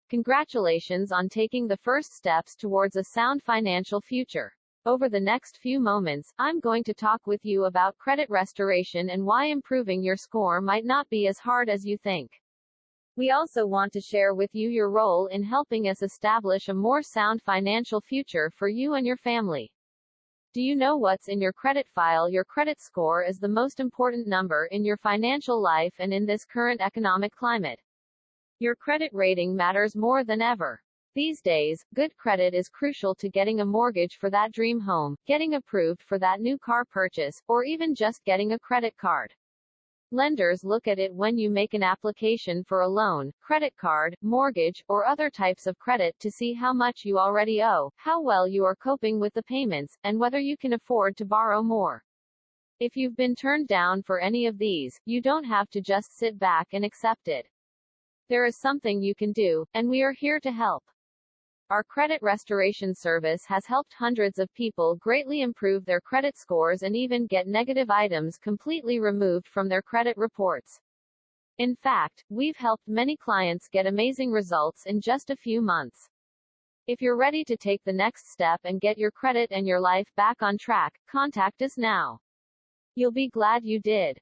Congratulations on taking the first steps towards a sound financial future. Over the next few moments, I'm going to talk with you about credit restoration and why improving your score might not be as hard as you think. We also want to share with you your role in helping us establish a more sound financial future for you and your family. Do you know what's in your credit file? Your credit score is the most important number in your financial life and in this current economic climate. Your credit rating matters more than ever. These days, good credit is crucial to getting a mortgage for that dream home, getting approved for that new car purchase, or even just getting a credit card. Lenders look at it when you make an application for a loan, credit card, mortgage, or other types of credit to see how much you already owe, how well you are coping with the payments, and whether you can afford to borrow more. If you've been turned down for any of these, you don't have to just sit back and accept it. There is something you can do, and we are here to help. Our credit restoration service has helped hundreds of people greatly improve their credit scores and even get negative items completely removed from their credit reports. In fact, we've helped many clients get amazing results in just a few months. If you're ready to take the next step and get your credit and your life back on track, contact us now. You'll be glad you did.